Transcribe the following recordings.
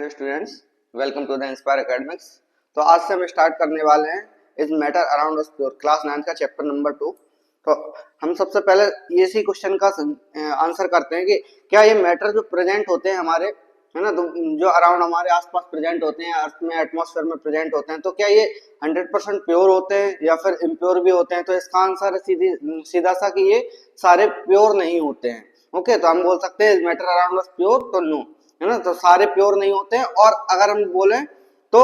Hello students, welcome to the Inspire Academics. तो आज से हम स्टार्ट करने वाले हैं is matter around us pure class 9 का चैप्टर नंबर 2। तो हम सबसे पहले इसी क्वेश्चन का आंसर करते हैं कि क्या ये मैटर जो प्रेजेंट होते हैं हमारे, है ना, तो जो अराउंड हमारे आसपास प्रेजेंट होते हैं, अर्थ में, एटमॉस्फेयर में प्रेजेंट होते हैं, तो क्या ये 100% प्योर होते हैं या फिर इम्प्योर भी होते हैं? तो इसका आंसर है सीधा सा कि ये सारे प्योर नहीं होते हैं। ओके, तो हम बोल सकते हैं मैटर अराउंड अस प्योर, तो नो, है ना, तो सारे प्योर नहीं होते हैं। और अगर हम बोले तो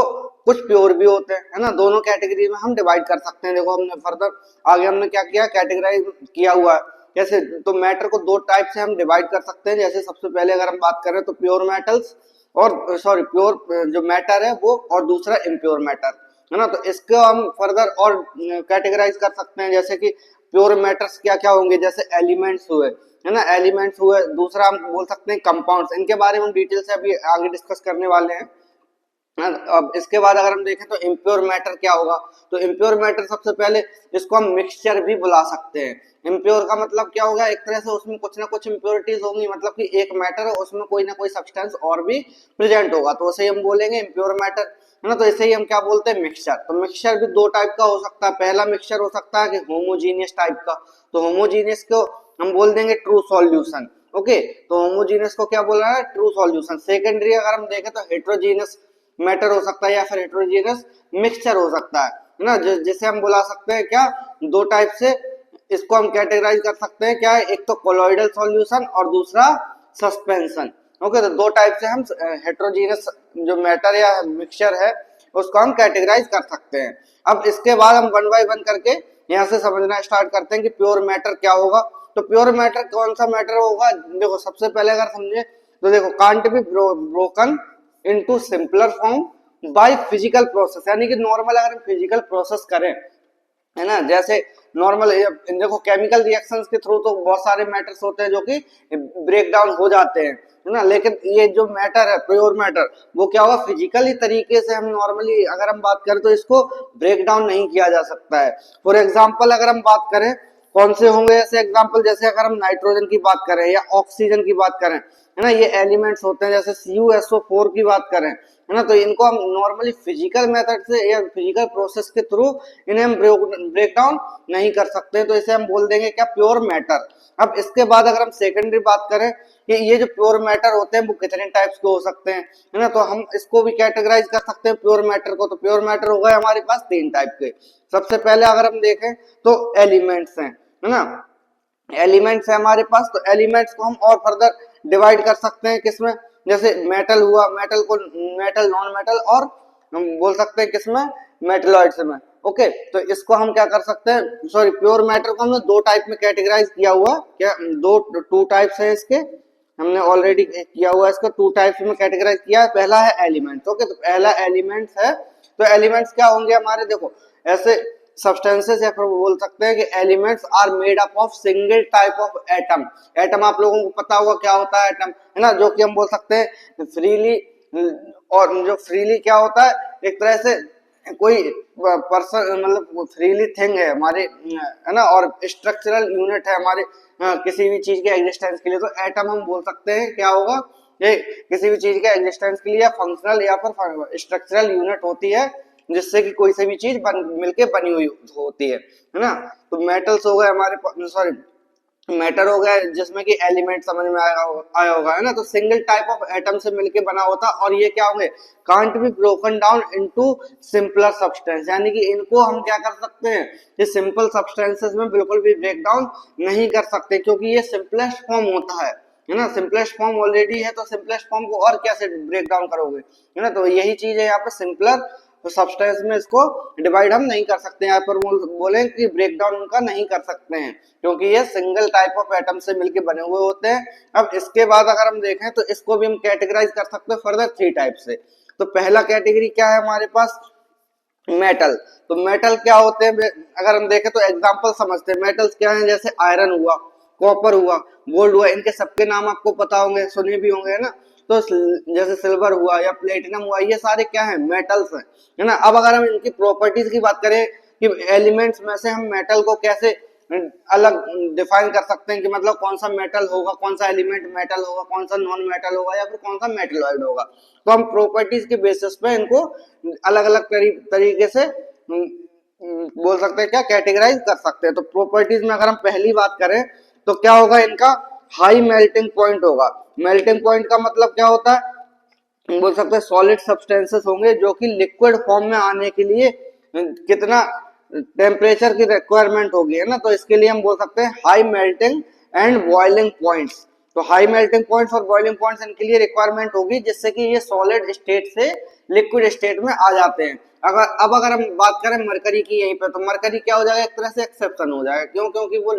कुछ प्योर भी होते हैं, है ना। दोनों कैटेगरी में हम डिवाइड कर सकते हैं। देखो हमने फर्दर आगे हमने क्या किया, कैटेगराइज किया हुआ है कैसे। तो मैटर को दो टाइप से हम डिवाइड कर सकते हैं। जैसे सबसे पहले अगर हम बात करें तो प्योर मेटल्स और प्योर जो मैटर है वो, और दूसरा इम्प्योर मैटर, है ना। तो इसको हम फर्दर और कैटेगराइज कर सकते हैं। जैसे कि प्योर मैटर्स क्या क्या होंगे, जैसे एलिमेंट्स हुए, है ना, एलिमेंट्स हुए। दूसरा हम बोल सकते हैं कंपाउंड्स। इनके बारे में हम डिटेल से अभी आगे डिस्कस करने वाले हैं। अब इसके बाद अगर हम देखें तो इम्प्योर मैटर क्या होगा, तो इम्प्योर मैटर सबसे पहले इसको हम मिक्सचर भी बुला सकते हैं। इम्प्योर का मतलब क्या होगा, एक तरह से उसमें कुछ ना कुछ इम्प्योरिटीज होंगी, मतलब कि एक मैटर है उसमें कोई ना कोई सब्सटेंस और भी प्रेजेंट होगा, तो उसे हम बोलेंगे इम्प्योर मैटर, है ना। तो इसे ही हम क्या बोलते हैं, मिक्सचर। तो मिक्सचर भी दो टाइप का हो सकता है। पहला मिक्सचर हो सकता है कि होमोजीनियस टाइप का, तो होमोजीनियस को हम बोल देंगे ट्रू सॉल्यूशन। ओके, तो होमोजीनियस को क्या बोल रहा है, ट्रू सॉल्यूशन। सेकेंडरी अगर हम देखें तो हेट्रोजीनियस मैटर हो सकता है या फिर हेट्रोजीनियस मिक्सचर हो सकता है ना, जिसे हम बुला सकते हैं क्या, दो टाइप से इसको हम कैटेगराइज कर सकते हैं। क्या है, एक तो कोलॉइडल सॉल्यूशन और दूसरा सस्पेंशन। ओके, तो दो टाइप से हम हेट्रोजीनियस जो मैटर या मिक्सचर है उसको हम कैटेगराइज कर सकते हैं। अब इसके बाद हम वन बाय वन करके यहाँ से समझना स्टार्ट करते हैं कि प्योर मैटर क्या होगा। तो प्योर मैटर कौन सा मैटर होगा, देखो सबसे पहले अगर समझे तो देखो, can't be broken into simpler form by physical process, यानी कि नॉर्मल अगर हम फिजिकल प्रोसेस करें, है ना, जैसे नॉर्मल देखो केमिकल रिएक्शंस के थ्रू तो बहुत सारे मैटर्स होते हैं जो कि ब्रेक डाउन हो जाते हैं, है ना। लेकिन ये जो मैटर है प्योर मैटर, वो क्या होगा, फिजिकली तरीके से हम नॉर्मली अगर हम बात करें तो इसको ब्रेक डाउन नहीं किया जा सकता है। फॉर एग्जाम्पल अगर हम बात करें कौन से होंगे ऐसे एग्जाम्पल, जैसे अगर हम नाइट्रोजन की बात करें या ऑक्सीजन की बात करें, है ना, ये एलिमेंट्स होते हैं। जैसे CuSO4 की बात करें, है ना, तो इनको हम नॉर्मली फिजिकल मेथड से या फिजिकल प्रोसेस के थ्रू इन्हें हम ब्रेक डाउन नहीं कर सकते, तो इसे हम बोल देंगे क्या, प्योर मैटर। अब इसके बाद अगर हम सेकेंडरी बात करें कि ये जो प्योर मैटर होते हैं वो कितने टाइप्स के हो सकते हैं, है ना, तो हम इसको भी कैटेगराइज कर सकते हैं प्योर मैटर को। तो प्योर मैटर हो गए हमारे पास तीन टाइप के। सबसे पहले अगर हम देखें तो एलिमेंट्स हैं, है ना, एलिमेंट्स है हमारे पास। तो एलिमेंट्स को हम और फर्दर डिवाइड कर सकते हैं किसमें, जैसे मेटल हुआ, मेटल को मेटल, नॉन मेटल, और हम बोल सकते हैं किसमें, मेटलॉइड्स में। ओके, तो इसको हम क्या कर सकते हैं, सॉरी, प्योर मैटर को हमने दो टाइप में कैटेगराइज किया हुआ, क्या दो टू टाइप्स हैं इसके, हमने ऑलरेडी किया हुआ, इसको टू टाइप्स में कैटेगराइज किया है। पहला है एलिमेंट्स। ओके, तो पहला एलिमेंट्स है। तो एलिमेंट्स क्या होंगे हमारे, देखो ऐसे सब्सटेंसेस या फिर बोल सकते हैं कि elements are made up of single type of atom. Atom आप लोगों को पता होगा क्या होता है एटम, है ना, जो कि हम बोल सकते हैं फ्रीली, और जो फ्रीली क्या होता है, एक तरह से कोई पर्सन, मतलब फ्रीली थिंग है हमारे, है ना, और स्ट्रक्चरल यूनिट है हमारे किसी भी चीज के एग्जिस्टेंस के लिए। तो एटम हम बोल सकते हैं क्या होगा, ये किसी भी चीज के एग्जिस्टेंस के लिए फंक्शनल या फिर स्ट्रक्चरल यूनिट होती है जिससे कि कोई सी भी चीज मिलके बनी हुई होती है ना। तो मेटल्स हो गए हमारे, सॉरी, मैटर हो गया जिसमें कि एलिमेंट समझ में आया होगा, है ना। तो सिंगल टाइप ऑफ एटम से मिलके बना होता, और ये क्या होंगे, can't be broken down into simpler substance, यानी कि इनको हम क्या कर सकते हैं, ये सिंपल सब्सटेंसेस में बिल्कुल भी ब्रेक डाउन नहीं कर सकते, क्योंकि ये सिंपलेस्ट फॉर्म होता है ना। सिंपलेस्ट फॉर्म ऑलरेडी है, तो सिंपलेस्ट फॉर्म को और कैसे ब्रेक डाउन करोगे, है ना। तो यही चीज है यहाँ पे सिंपलर, तो सब्सटेंस में इसको डिवाइड हम नहीं कर सकते, यहाँ पर बोले कि ब्रेक डाउन उनका नहीं कर सकते हैं, क्योंकि ये सिंगल टाइप ऑफ एटम से मिलके बने हुए होते हैं। अब इसके बाद अगर हम देखें तो इसको भी हम कैटेगराइज कर सकते हैं फर्दर थ्री टाइप से। तो पहला कैटेगरी क्या है हमारे पास, मेटल। तो मेटल क्या होते हैं, अगर हम देखें तो एग्जांपल समझते हैं। मेटल्स क्या हैं, जैसे आयरन हुआ, कॉपर हुआ, गोल्ड हुआ, इनके सबके नाम आपको पता होंगे, सुने भी होंगे, है ना। तो जैसे सिल्वर हुआ या प्लेटिनम हुआ, ये सारे क्या है, मेटल्स हैं, है ना। अब अगर हम इनकी प्रॉपर्टीज की बात करें कि एलिमेंट्स में से हम मेटल को कैसे अलग डिफाइन कर सकते हैं कि मतलब कौन सा मेटल होगा, कौन सा एलिमेंट मेटल होगा, कौन सा नॉन मेटल होगा या फिर कौन सा मेटलॉइड होगा। तो हम प्रॉपर्टीज के बेसिस पे इनको अलग अलग तरीके से बोल सकते हैं, क्या कैटेगराइज कर सकते हैं। तो प्रॉपर्टीज में अगर हम पहली बात करें तो क्या होगा, इनका हाई मेल्टिंग पॉइंट होगा। मेल्टिंग पॉइंट का मतलब क्या होता है, बोल सकते हैं सॉलिड सब्सटेंसेस होंगे जो कि लिक्विड फॉर्म में आने के लिए कितना टेम्परेचर की रिक्वायरमेंट होगी, है ना। तो इसके लिए हम बोल सकते हैं high melting and boiling points. तो हाई मेल्टिंग पॉइंट्स और बॉइलिंग पॉइंट्स इनके लिए रिक्वायरमेंट होगी जिससे कि ये सॉलिड स्टेट से लिक्विड स्टेट में आ जाते हैं। अगर हम बात करें मरकरी की यहीं पे, तो मरकरी क्या हो जाएगा, एक तरह से एक्सेप्शन हो जाएगा। क्यों? क्योंकि वो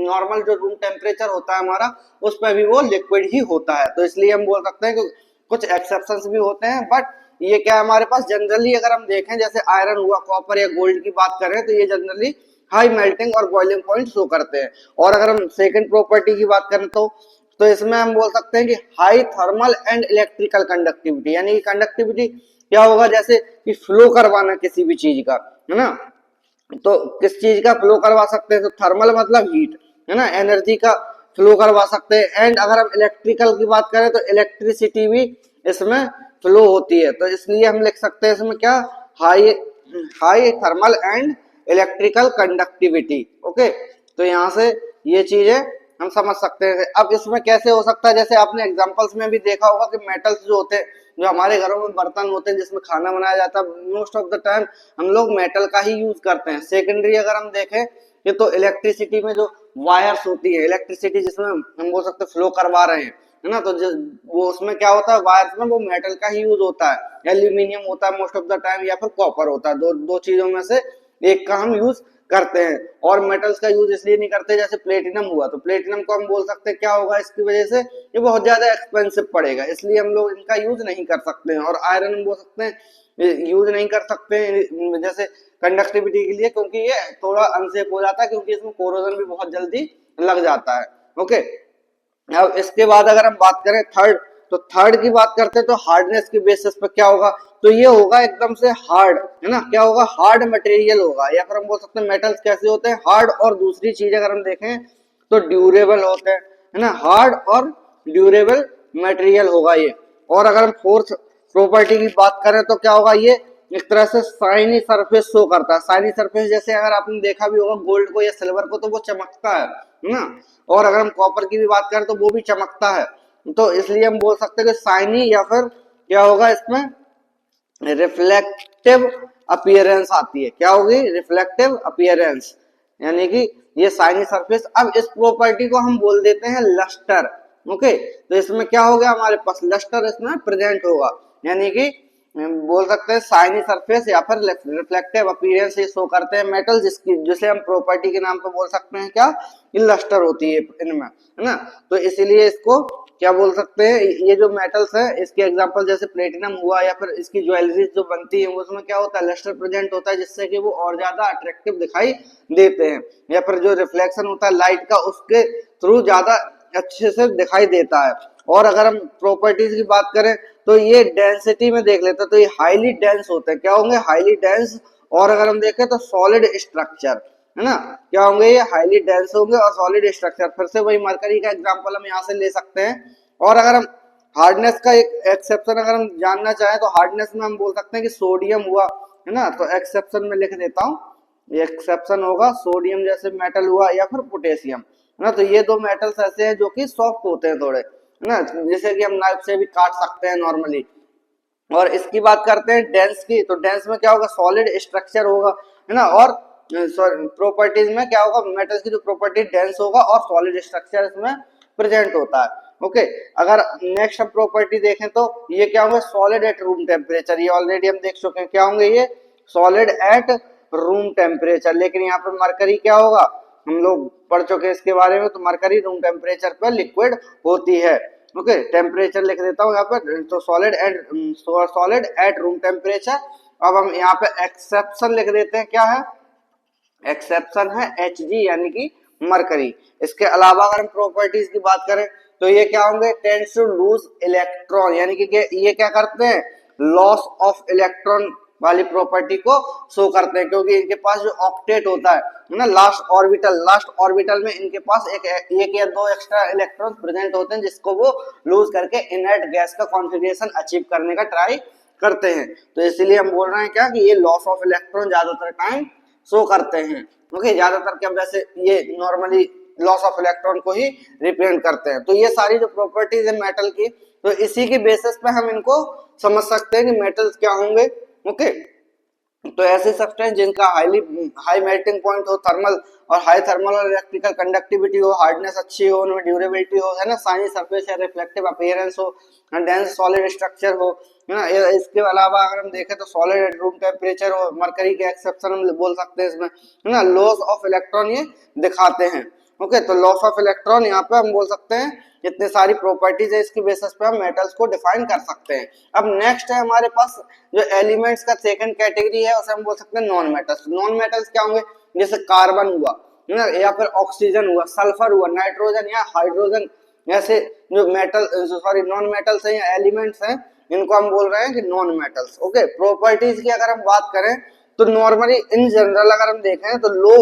नॉर्मल जो रूम टेम्परेचर होता है हमारा, उस पर भी वो लिक्विड ही होता है। तो इसलिए हम बोल सकते हैं कि कुछ एक्सेप्शंस भी होते हैं, बट ये क्या है हमारे पास जनरली अगर हम देखें, जैसे आयरन हुआ, कॉपर या गोल्ड की बात करें, तो ये जनरली हाई मेल्टिंग और बॉइलिंग पॉइंट शो करते हैं। और अगर हम सेकंड प्रॉपर्टी की बात करें तो इसमें हम बोल सकते हैं कि high thermal and electrical conductivity, यानी कि कंडक्टिविटी क्या होगा, जैसे कि फ्लो करवाना किसी भी चीज का, है ना। तो किस चीज का फ्लो करवा सकते हैं, तो थर्मल मतलब हीट, है ना, एनर्जी का फ्लो करवा सकते हैं। एंड अगर हम इलेक्ट्रिकल की बात करें तो इलेक्ट्रिसिटी भी इसमें फ्लो होती है। तो इसलिए हम लिख सकते हैं इसमें क्या, high high thermal and electrical conductivity. Okay, तो यहाँ से ये चीजें हम समझ सकते हैं। अब इसमें कैसे हो सकता है, जैसे आपने एग्जांपल्स में भी देखा होगा कि मेटल्स जो होते हैं, जो हमारे घरों में बर्तन होते हैं जिसमें खाना बनाया जाता है, मोस्ट ऑफ द टाइम हम लोग मेटल का ही यूज करते हैं। सेकेंडरी अगर हम देखें ये तो इलेक्ट्रिसिटी में जो वायर्स होती है, इलेक्ट्रिसिटी जिसमें हम बोल सकते फ्लो करवा रहे हैं, है ना, तो वो उसमें क्या होता है, वायर्स में वो मेटल का ही यूज होता है, एल्यूमिनियम होता है मोस्ट ऑफ द टाइम, या फिर कॉपर होता है। दो चीजों में से एक का हम यूज करते हैं। और मेटल्स का यूज इसलिए नहीं करते, जैसे प्लेटिनम हुआ, तो प्लेटिनम को हम बोल सकते हैं क्या होगा, इसकी वजह से ये बहुत ज्यादा एक्सपेंसिव पड़ेगा, इसलिए हम लोग इनका यूज नहीं कर सकते हैं। और आयरन हम बोल सकते हैं यूज नहीं कर सकते हैं जैसे कंडक्टिविटी के लिए, क्योंकि ये थोड़ा अनसेफ हो जाता है, क्योंकि इसमें कोरोजन भी बहुत जल्दी लग जाता है। ओके, अब इसके बाद अगर हम बात करें थर्ड, तो थर्ड की बात करते हैं तो हार्डनेस के बेसिस पर क्या होगा, तो ये होगा एकदम से हार्ड, है ना, क्या होगा, हार्ड मटेरियल होगा। या फिर हम बोल सकते हैं मेटल्स कैसे होते हैं, हार्ड। और दूसरी चीज अगर हम देखें तो ड्यूरेबल होते हैं, है ना, हार्ड और ड्यूरेबल मटेरियल होगा ये। और अगर हम फोर्थ प्रॉपर्टी की बात करें तो क्या होगा, ये एक तरह से शाइनी सरफेस शो करता है। शाइनी सरफेस जैसे अगर आपने देखा भी होगा गोल्ड को या सिल्वर को, तो वो चमकता है ना। और अगर हम कॉपर की भी बात करें तो वो भी चमकता है। तो इसलिए हम बोल सकते हैं कि शाइनी, या फिर क्या होगा इसमें रिफ्लेक्टिव अपीयरेंस आती है। क्या होगी, रिफ्लेक्टिव अपीयरेंस, यानी कि ये शाइनी सरफेस। अब इस प्रॉपर्टी को हम बोल देते हैं लस्टर। ओके, तो इसमें क्या हो गया, हमारे पास लस्टर इसमें प्रेजेंट होगा, यानी कि बोल सकते हैं शाइनी सरफेस या फिर रिफ्लेक्टिव अपीयरेंस ये शो करते हैं मेटल, जिसे हम प्रॉपर्टी के नाम पर बोल सकते हैं क्या, लस्टर होती है इनमें, है ना। तो इसीलिए इसको क्या बोल सकते हैं, ये जो मेटल्स है इसके एग्जांपल जैसे प्लेटिनम हुआ, या फिर इसकी ज्वेलरी जो बनती है उसमें क्या होता है, लस्टर प्रेजेंट होता है, जिससे कि वो और ज्यादा अट्रैक्टिव दिखाई देते हैं। या फिर जो रिफ्लेक्शन होता है लाइट का, उसके थ्रू ज्यादा अच्छे से दिखाई देता है। और अगर हम प्रॉपर्टीज की बात करें तो ये डेंसिटी में देख लेते हैं, तो ये हाईली डेंस होते हैं। क्या होंगे, हाईली डेंस। और अगर हम देखें तो सॉलिड स्ट्रक्चर, है ना, क्या होंगे, ये हाईली डेंस होंगे और सॉलिड स्ट्रक्चर। फिर से वही मरकरी का एग्जांपल हम यहाँ से ले सकते हैं। और अगर हम हार्डनेस का एक एक्सेप्शन अगर हम जानना चाहें तो हार्डनेस में हम बोल सकते हैं कि सोडियम हुआ, है ना, तो एक्सेप्शन में लिख देता हूँ, ये एक्सेप्शन होगा सोडियम जैसे मेटल हुआ, या फिर पोटेशियम, है ना। तो ये दो मेटल्स ऐसे हैं जो कि सॉफ्ट होते हैं थोड़े, है ना, जैसे कि हम नाइफ से भी काट सकते हैं नॉर्मली। और इसकी बात करते हैं डेंस की, तो डेंस में क्या होगा, सॉलिड स्ट्रक्चर होगा, है ना। और प्रॉपर्टीज में क्या होगा, मेटल्स की जो प्रॉपर्टी डेंस होगा और सॉलिड स्ट्रक्चर इसमें प्रेजेंट होता है। ओके, अगर नेक्स्ट हम प्रॉपर्टी देखें तो ये क्या होगा, सॉलिड एट रूम टेम्परेचर। ये ऑलरेडी हम देख चुके हैं, क्या होंगे ये, सॉलिड एट रूम टेम्परेचर। लेकिन यहाँ पर मरकरी क्या होगा, हम लोग पढ़ चुके हैं इसके बारे में, तो मरकरी रूम टेम्परेचर पर लिक्विड होती है। ओके, टेम्परेचर लिख देता हूँ यहाँ पर, तो सॉलिड एट रूम टेम्परेचर। अब हम यहाँ पे एक्सेप्शन लिख देते हैं, क्या है, एक्सेप्शन है Hg, यानी कि मरकरी। इसके अलावा अगर हम प्रॉपर्टीज की बात करें तो ये क्या होंगे, टेंड्स टू लूज इलेक्ट्रॉन, यानी कि ये क्या करते हैं, लॉस ऑफ इलेक्ट्रॉन वाली प्रॉपर्टी को शो करते हैं, क्योंकि इनके पास जो ऑक्टेट होता है ना, लास्ट ऑर्बिटल में इनके पास एक या दो एक्स्ट्रा इलेक्ट्रॉन प्रेजेंट होते हैं, जिसको वो लूज करके इनर्ट गैस का कॉन्फ़िगरेशन अचीव करने का ट्राई करते हैं। तो इसीलिए हम बोल रहे हैं क्या कि ये लॉस ऑफ इलेक्ट्रॉन ज्यादातर टाइम शो करते हैं। ओके, ज्यादातर क्या वैसे ये नॉर्मली लॉस ऑफ इलेक्ट्रॉन को ही रिप्रेजेंट करते हैं। तो ये सारी जो प्रॉपर्टीज है मेटल की, तो इसी के बेसिस पे हम इनको समझ सकते हैं कि मेटल्स क्या होंगे। ओके, तो ऐसे सब्सटेंस जिनका हाई मेल्टिंग पॉइंट हो, थर्मल और हाई थर्मल और इलेक्ट्रिकल कंडक्टिविटी हो, हार्डनेस अच्छी हो, उनमें ड्यूरेबिलिटी हो, है ना, शाइनी सरफेस या रिफ्लेक्टिव अपीयरेंस हो, डेंस सॉलिड स्ट्रक्चर हो, है ना। इसके अलावा अगर हम देखें तो सॉलिड एट रूम टेम्परेचर हो, मरकरी के एक्सेप्शन हम बोल सकते हैं इसमें, है ना। लॉस ऑफ इलेक्ट्रॉन ये दिखाते हैं। ओके, तो लॉस ऑफ इलेक्ट्रॉन यहाँ पे हम बोल सकते हैं इतने सारी प्रॉपर्टीज है, इसकी बेसिस पे हम मेटल्स को डिफाइन कर सकते हैं। अब नेक्स्ट है हमारे पास जो एलिमेंट्स का सेकंड कैटेगरी है, उसे हम बोल सकते हैं नॉन मेटल्स। नॉन मेटल्स क्या होंगे, जैसे कार्बन हुआ, है ना, या फिर ऑक्सीजन हुआ, सल्फर हुआ, नाइट्रोजन या हाइड्रोजन, ऐसे जो नॉन मेटल्स हैं या एलिमेंट्स हैं, इनको हम बोल रहे हैं कि नॉन मेटल्स। ओके, प्रॉपर्टीज की अगर हम बात करें तो नॉर्मली इन जनरल अगर हम देखें तो low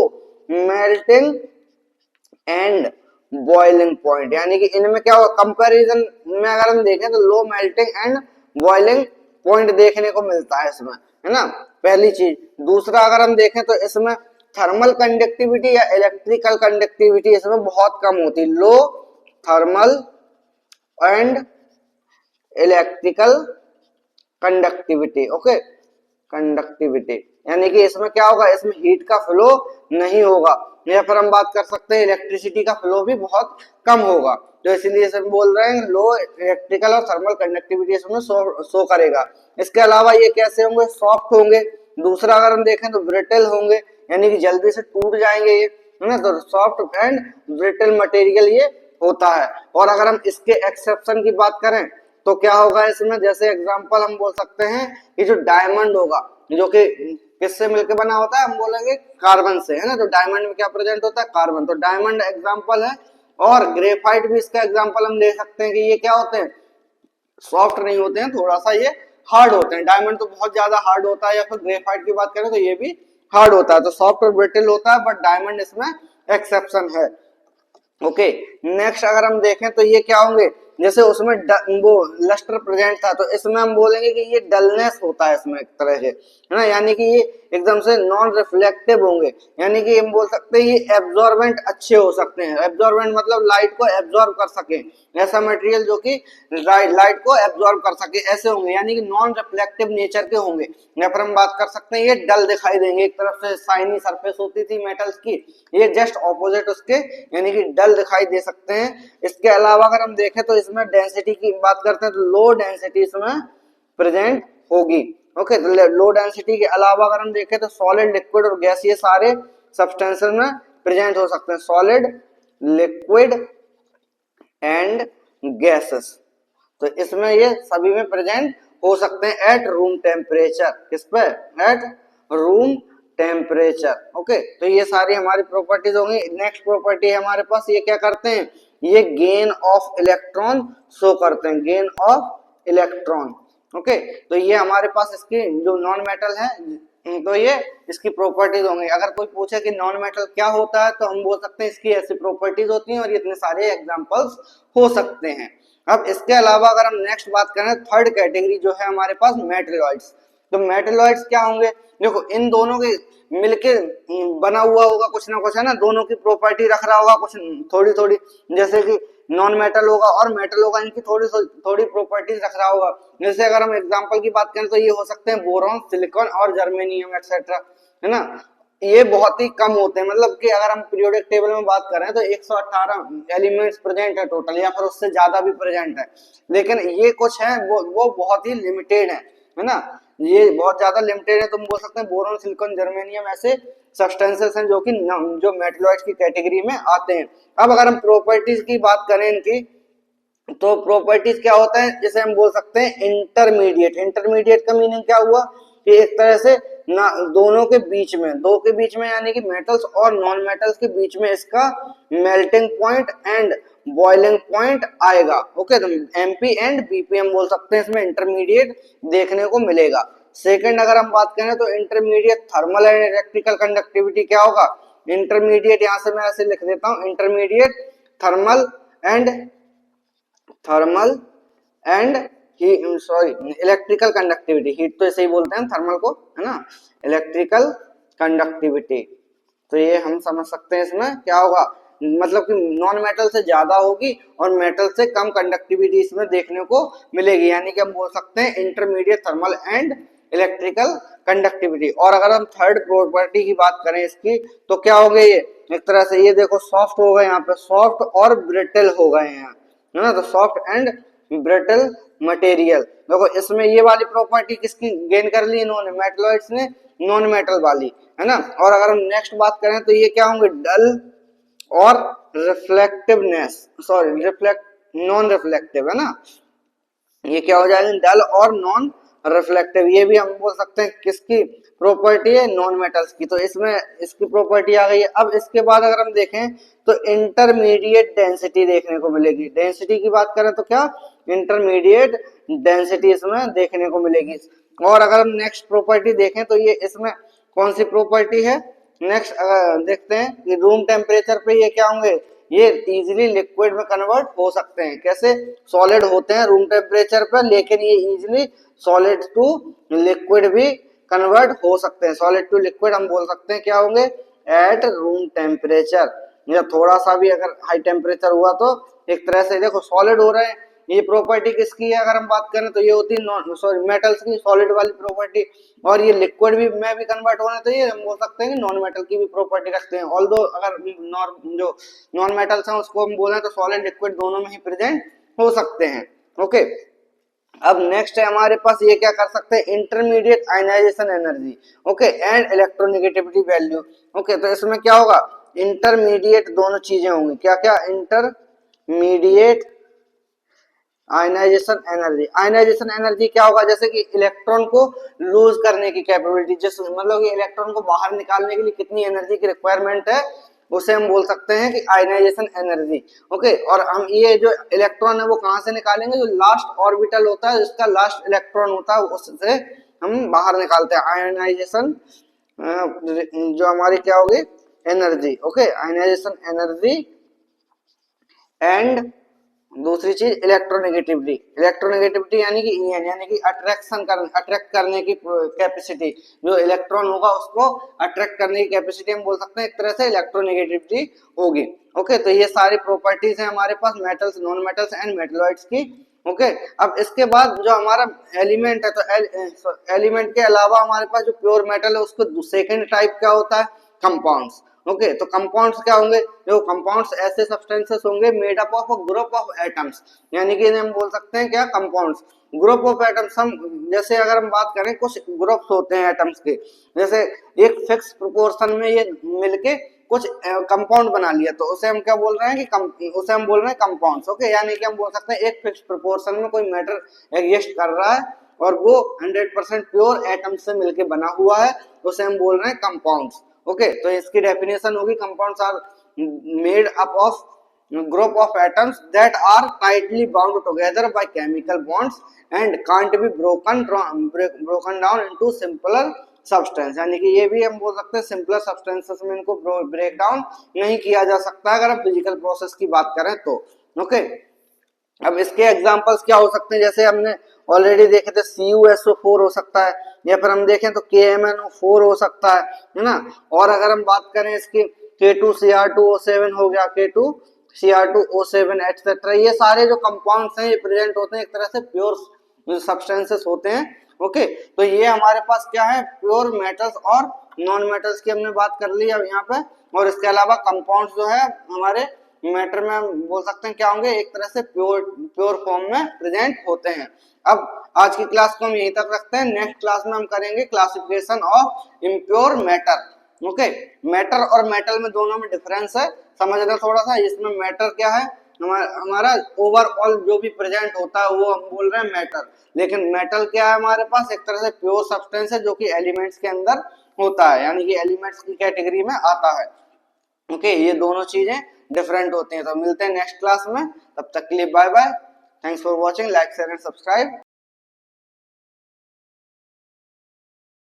melting and boiling point, यानी कि इनमें क्या होगा, कंपैरिजन में अगर हम देखें तो low melting and boiling point देखने को मिलता है इसमें, है ना, पहली चीज। दूसरा अगर हम देखें तो इसमें थर्मल कंडक्टिविटी या इलेक्ट्रिकल कंडक्टिविटी इसमें बहुत कम होती, लो thermal and electrical conductivity. Okay, conductivity यानी कि इसमें क्या होगा, इसमें हीट का फ्लो नहीं होगा, या फिर हम बात कर सकते हैं इलेक्ट्रिसिटी का फ्लो भी बहुत कम होगा। तो इसलिए इसमें बोल रहे हैं लो इलेक्ट्रिकल और थर्मल कंडक्टिविटी इसमें शो करेगा। इसके अलावा ये कैसे होंगे, सॉफ्ट होंगे। दूसरा अगर हम देखें तो ब्रिटल होंगे, यानी कि जल्दी से टूट जाएंगे ये, है ना। तो सॉफ्ट एंड ब्रिटल मटेरियल ये होता है। और अगर हम इसके एक्सेप्शन की बात करें तो क्या होगा इसमें, जैसे एग्जांपल हम बोल सकते हैं कि जो डायमंड होगा, जो कि किससे मिलकर बना होता है, हम बोलेंगे कार्बन से, है ना। तो डायमंड में क्या प्रेजेंट होता है, कार्बन, तो डायमंड एग्जांपल है। और ग्रेफाइट भी इसका एग्जांपल हम ले सकते हैं कि ये क्या होते हैं, सॉफ्ट नहीं होते हैं, थोड़ा सा ये हार्ड होते हैं। डायमंड तो बहुत ज्यादा हार्ड होता है, या फिर ग्रेफाइट की बात करें तो ये भी हार्ड होता है। तो सॉफ्ट और ब्रिटल होता है, बट डायमंड इसमें एक्सेप्शन है। ओके, नेक्स्ट अगर हम देखें तो ये क्या होंगे, जैसे उसमें वो लस्टर प्रेजेंट था, तो इसमें हम बोलेंगे कि ये डलनेस होता है इसमें एक तरह से, है ना, यानी कि ये एकदम से नॉन रिफ्लेक्टिव होंगे, यानी कि हम बोल सकते हैं ये एब्जॉर्बेंट अच्छे हो सकते हैं। एब्जॉर्बेंट मतलब लाइट को एब्जॉर्ब कर सके, ऐसा मटेरियल जो कि लाइट को एब्जॉर्ब कर सके, ऐसे होंगे, यानी कि नॉन रिफ्लेक्टिव नेचर के होंगे। या फिर हम बात कर सकते हैं ये डल दिखाई देंगे, एक तरफ से शाइनी सरफेस होती थी मेटल्स की, ये जस्ट ऑपोजिट उसके, यानी कि डल दिखाई दे सकते हैं। इसके अलावा अगर हम देखें तो इसमें डेंसिटी की बात करते हैं तो लो डेंसिटी इसमें प्रेजेंट होगी। ओके, तो लो डेंसिटी के अलावा अगर हम देखें तो सॉलिड, लिक्विड और गैस, ये सारे सब्सटेंसेस में प्रेजेंट हो सकते हैं, सॉलिड, लिक्विड एंड गैसेस। तो इसमें ये सभी में प्रेजेंट हो सकते हैं एट रूम टेम्परेचर, किस पे, एट रूम टेम्परेचर। ओके, तो ये सारी हमारी प्रॉपर्टीज होंगी। नेक्स्ट प्रॉपर्टी है हमारे पास, ये क्या करते हैं, ये गेन ऑफ इलेक्ट्रॉन शो करते हैं, गेन ऑफ इलेक्ट्रॉन। ओके, तो ये हमारे पास इसकी जो नॉन मेटल है, तो ये इसकी प्रॉपर्टीज होंगी। अगर कोई पूछे कि नॉन मेटल क्या होता है तो हम बोल सकते हैं इसकी ऐसी प्रॉपर्टीज होती हैं, और ये इतने सारे एग्जांपल्स हो सकते हैं। अब इसके अलावा अगर हम नेक्स्ट बात करें, थर्ड कैटेगरी जो है हमारे पास मेटलॉइड्स। तो मेटलॉइड्स क्या होंगे, देखो इन दोनों के मिलके बना हुआ होगा कुछ ना कुछ, है ना, दोनों की प्रॉपर्टी रख रहा होगा कुछ थोड़ी थोड़ी, जैसे कि नॉन मेटल होगा और मेटल होगा, इनकी थोड़ी थोड़ी प्रॉपर्टीज रख रहा होगा। जैसे अगर हम एग्जांपल की बात करें तो ये हो सकते हैं बोरॉन, सिलिकॉन और जर्मेनियम एक्सेट्रा, है ना। ये बहुत ही कम होते हैं, मतलब कि अगर हम पीरियोडिक टेबल में बात करें तो 118 एलिमेंट्स प्रेजेंट है टोटल, या फिर उससे ज्यादा भी प्रेजेंट है, लेकिन ये कुछ है वो बहुत ही लिमिटेड है ना, ये बहुत ज्यादा लिमिटेड है। तुम बोल सकते हैं बोरॉन, सिलिकॉन, जर्मेनियम ऐसे सब्सटेंसेस हैं जो मेटलॉइड्स की कैटेगरी में आते हैं। अब अगर हम प्रॉपर्टीज की बात करें इनकी, तो प्रॉपर्टीज क्या होता है, जैसे हम बोल सकते हैं इंटरमीडिएट। इंटरमीडिएट का मीनिंग क्या हुआ कि एक तरह से ना दोनों के बीच में, दो के बीच में, यानी कि मेटल्स और नॉन मेटल्स के बीच में इसका melting point and boiling point आएगा। ओके, तो एमपी एंड बीपी हम बोल सकते हैं इसमें इंटरमीडिएट देखने को मिलेगा। सेकंड अगर हम बात करें तो intermediate thermal and electrical conductivity क्या होगा, इंटरमीडिएट, यहां से मैं ऐसे लिख देता हूं, intermediate thermal and electrical conductivity, heat तो ऐसे ही बोलते हैं थर्मल को, है ना, इलेक्ट्रिकल कंडक्टिविटी। तो ये हम समझ सकते हैं इसमें क्या होगा, मतलब कि नॉन मेटल से ज्यादा होगी और मेटल से कम कंडक्टिविटी इसमें देखने को मिलेगी, यानी कि हम बोल सकते हैं intermediate thermal and electrical conductivity. और अगर हम थर्ड प्रॉपर्टी की बात करें इसकी, तो क्या हो गए ये, एक तरह से ये देखो सॉफ्ट हो गए, यहाँ पे सॉफ्ट और ब्रिटल हो गए हैं, है ना, तो सॉफ्ट एंड ब्रिटल मटेरियल। देखो इसमें ये वाली प्रॉपर्टी किसकी गेन कर ली इन्होंने, मेटलॉइड्स ने, नॉन मेटल वाली, है ना। और अगर हम नेक्स्ट बात करें तो ये क्या होंगे, डल और रिफ्लेक्टिवनेस, सॉरी नॉन रिफ्लेक्टिव, है ना, ये क्या हो जाएगा, डल और नॉन रिफ्लेक्टिव। ये भी हम बोल सकते हैं किसकी प्रॉपर्टी है, नॉन मेटल्स की, तो इसमें इसकी प्रॉपर्टी आ गई है। अब इसके बाद अगर हम देखें तो इंटरमीडिएट डेंसिटी देखने को मिलेगी, डेंसिटी की बात करें तो क्या, इंटरमीडिएट डेंसिटी इसमें देखने को मिलेगी। और अगर हम नेक्स्ट प्रॉपर्टी देखें तो ये इसमें कौन सी प्रॉपर्टी है, नेक्स्ट देखते हैं कि रूम टेम्परेचर पे ये क्या होंगे, ये इजीली लिक्विड में कन्वर्ट हो सकते हैं। कैसे, सॉलिड होते हैं रूम टेम्परेचर पर, लेकिन ये इजीली सॉलिड टू लिक्विड भी कन्वर्ट हो सकते हैं। सॉलिड टू लिक्विड हम बोल सकते हैं क्या होंगे, एट रूम टेम्परेचर, या थोड़ा सा भी अगर हाई टेम्परेचर हुआ तो एक तरह से देखो सॉलिड हो रहे हैं। ये प्रॉपर्टी किसकी है अगर हम बात करें तो ये होती है सॉरी मेटल्स की, सॉलिड वाली प्रॉपर्टी। और ये लिक्विड भी में भी कन्वर्ट होना, तो ये हम बोल सकते हैं कि नॉन मेटल की भी प्रॉपर्टी रखते हैं। ऑल्दो अगर जो नॉन मेटल्स हैं उसको हम बोलें तो सॉलिड लिक्विड दोनों में ही प्रेजेंट हो सकते हैं। ओके, अब नेक्स्ट है हमारे पास, ये क्या कर सकते हैं, intermediate ionisation energy, okay, and electronegativity value. Okay, तो इसमें क्या होगा, इंटरमीडिएट दोनों चीजें होंगी, क्या क्या, intermediate ionisation energy. Ionisation energy क्या होगा, जैसे कि इलेक्ट्रॉन को लूज करने की कैपेबिलिटी, जिस मतलब कि इलेक्ट्रॉन को बाहर निकालने के लिए कितनी एनर्जी की रिक्वायरमेंट है, उसे हम बोल सकते हैं कि आयनाइजेशन एनर्जी। ओके, और हम ये जो इलेक्ट्रॉन है वो कहां से निकालेंगे, जो लास्ट ऑर्बिटल होता है, जिसका लास्ट इलेक्ट्रॉन होता है, उससे हम बाहर निकालते हैं आयनाइजेशन, जो हमारी क्या होगी, energy. Okay, ionisation energy and दूसरी चीज इलेक्ट्रोनेगेटिविटी। इलेक्ट्रोनेगेटिविटी यानी कि ईएन, यानी कि अट्रैक्ट करने की कैपेसिटी, जो इलेक्ट्रॉन होगा उसको अट्रैक्ट करने की कैपेसिटी हम बोल सकते हैं एक तरह से इलेक्ट्रोनेगेटिविटी होगी। ओके, तो ये सारी प्रॉपर्टीज हैं हमारे पास metals, non metals and metalloids की। ओके, अब इसके बाद जो हमारा एलिमेंट है, तो एलिमेंट के अलावा हमारे पास जो प्योर मेटल है उसको सेकेंड टाइप क्या होता है, कंपाउंड्स। ओके, तो कंपाउंड्स क्या होंगे, जो कंपाउंड्स ऐसे सब्सटेंसेस होंगे made up of a group of atoms, यानी कि हम बोल सकते हैं क्या, कंपाउंड्स, ग्रुप ऑफ एटम्स। हम जैसे अगर हम बात करें कुछ ग्रुप्स होते हैं एटम्स के, जैसे एक फिक्स प्रोपोर्शन में ये मिलके कुछ कंपाउंड बना लिया, तो उसे हम क्या बोल रहे हैं कि उसे हम बोल रहे हैं कंपाउंड्स। ओके, यानी कि हम बोल सकते हैं एक फिक्स प्रोपोर्शन में कोई मैटर एग्जिस्ट कर रहा है और वो 100% प्योर एटम से मिलके बना हुआ है, उसे हम बोल रहे हैं कंपाउंड्स। ओके, तो इसकी डेफिनेशन होगी, compounds are made up of group of atoms that are tightly bound together by chemical bonds and can't be broken down into simpler substance। यानी कि ये भी हम बोल सकते हैं सिंपलर सब्सटेंसेस में इनको ब्रेक डाउन नहीं किया जा सकता अगर हम फिजिकल प्रोसेस की बात करें तो। ओके, अब इसके एग्जांपल्स क्या हो सकते हैं, जैसे हमने ऑलरेडी देखे थे CuSO4 हो सकता है, या फिर हम देखें तो KMnO4 हो सकता है ना। और अगर हम बात करें इसकी K2Cr2O7 हो गया, K2Cr2O7 एटसेट्रा, ये सारे जो कंपाउंड्स हैं ये प्रेजेंट होते हैं एक तरह से प्योर सब्सटेंसेस होते हैं। ओके, तो ये हमारे पास क्या है, प्योर मेटल्स और नॉन मेटल्स की हमने बात कर ली अब यहाँ पे। और इसके अलावा कंपाउंड्स जो है हमारे मैटर में हम बोल सकते हैं क्या होंगे, एक तरह से प्योर फॉर्म में प्रेजेंट होते हैं। अब आज की क्लास को हम यहीं तक रखते हैं, नेक्स्ट क्लास में हम करेंगे classification of impure matter. Okay, matter और मेटल में दोनों में डिफरेंस है, समझना थोड़ा सा। इसमें मैटर क्या है, हमारा ओवरऑल जो भी प्रेजेंट होता है वो हम बोल रहे हैं मैटर, लेकिन मेटल क्या है हमारे पास, एक तरह से प्योर सब्सटेंस है जो कि एलिमेंट्स के अंदर होता है, यानी कि एलिमेंट्स की कैटेगरी में आता है। ओके, ये दोनों चीजें डिफरेंट होती हैं। तो मिलते हैं नेक्स्ट क्लास में, तब तक के लिए bye bye, thanks for watching, like share and subscribe.